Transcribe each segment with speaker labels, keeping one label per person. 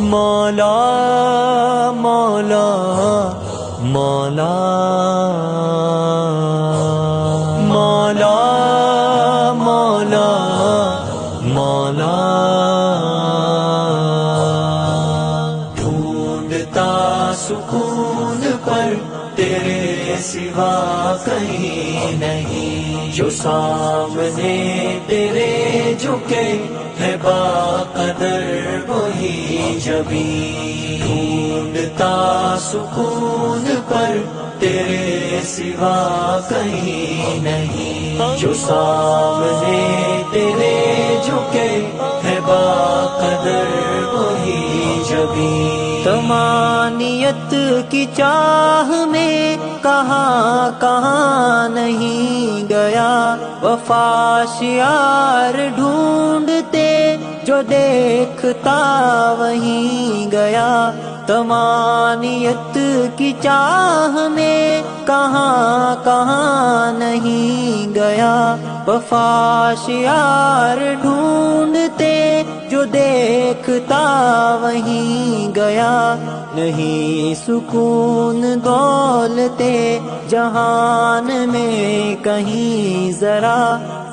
Speaker 1: مولا مولا مولا مولا مولا مولا ڈھونڈتا سکون پر تیرے سوا کہیں نہیں، جو سامنے تیرے جھکے ہے باقدر وہی جبیں، ڈھونڈتا سکون پر تیرے سوا کہیں نہیں، جو سامنے تیرے جھکے ہے باقدر وہی جبیں۔ تمانیت کی چاہ میں کہاں کہاں نہیں گیا، وفا شعار ڈھونڈتے جو دیکھتا وہیں گیا، تمانیت کی چاہ میں کہاں کہاں نہیں گیا، وفا شعار ڈھونڈتے جو دیکھتا وہیں گیا، نہیں سکون دولتے جہان میں کہیں ذرا،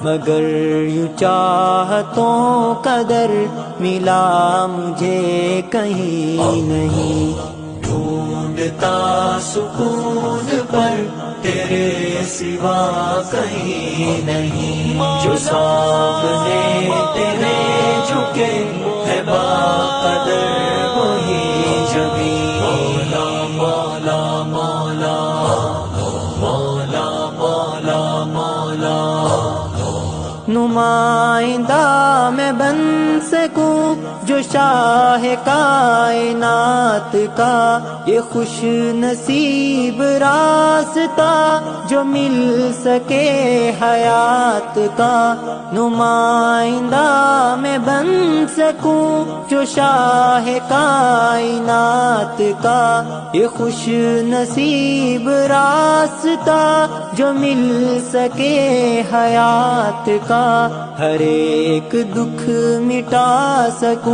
Speaker 1: مگر یوں چاہتوں قدر ملا مجھے کہیں نہیں، ڈھونڈتا سکون پر تیرے سوا کہیں نہیں، جو سامنے تیرے جھکے ہے باقدر وہی جبیں، مولا مولا مولا مولا مولا مولا، نمائندہ میں بن سکوں جو شاہ کائنات کا، یہ خوش نصیب راستہ جو مل سکے حیات کا، نمائندہ میں بن سکوں جو شاہ کائنات کا، یہ خوش نصیب راستہ جو مل سکے حیات کا، ہر ایک دکھ مٹا سکوں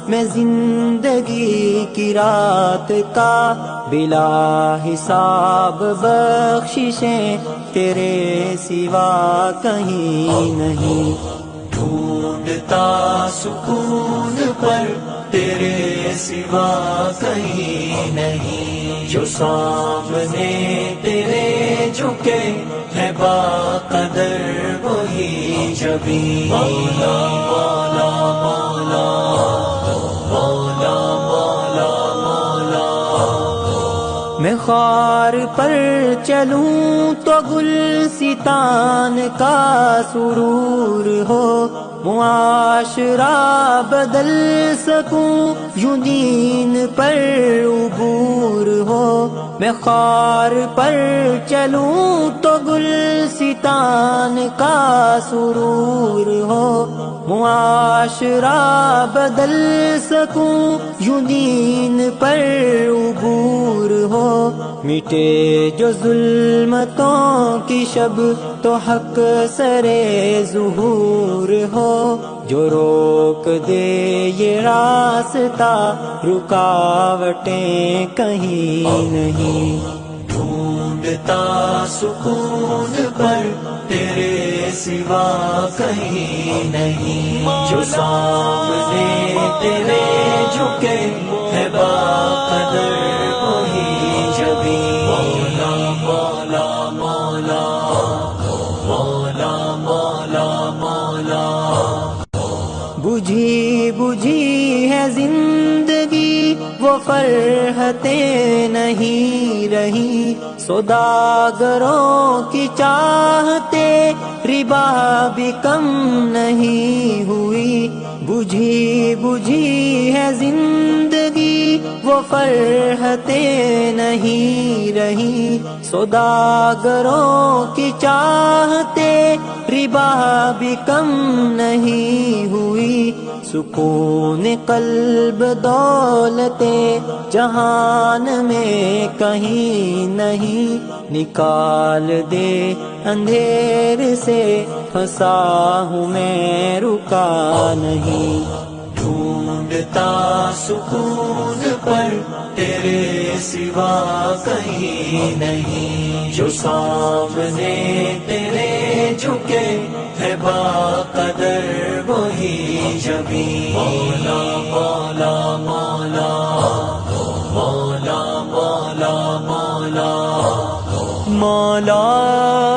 Speaker 1: میں زندگی کی رات کا، بلا حساب بخششیں تیرے سوا کہیں نہیں، ڈھونڈتا سکون پر تیرے سوا کہیں نہیں، جو سامنے تیرے جھکے ہے باقدر وہی جبیں، مولا مولا مولا مولا مولا مولا، میں خار پر چلوں تو گلستان کا سرور ہو، معاشرہ بدل سکوں یوں دین پر عبور ہو، میں خار پر چلوں تو گلستان کا سرور ہو، معاشرہ بدل سکوں یوں دین پر عبور ہو، مٹے جو ظلمتوں کی شب تو حق سرے ظہور ہو، جو روک دے یہ راستہ رکاوٹیں کہیں نہیں، ڈھونڈتا سکون پر تیرے سوا کہیں نہیں، جو سامنے تیرے جھکے ہے باقدر وہی جبیں، مولا مولا مولا مولا مولا مولا، بجھی بجھی ہے زندگی وہ فرحتیں نہیں رہی، سوداگروں کی چاہتے ربا بھی کم نہیں ہوئی، بجھی بجھی ہے زندگی وہ فرحتیں نہیں رہی، سوداگروں کی چاہتے ربا بھی کم نہیں ہوئی، سکون قلب دولت جہان میں کہیں نہیں، نکال دے اندھیر سے پھنسا ہوں میں رکا نہیں، ڈھونڈ ملتا سکون پر تیرے سوا کہیں نہیں، جو سامنے تیرے جھکے ہے با قدر وہی جبیں، مولا مولا مولا مولا مولا مولا مولا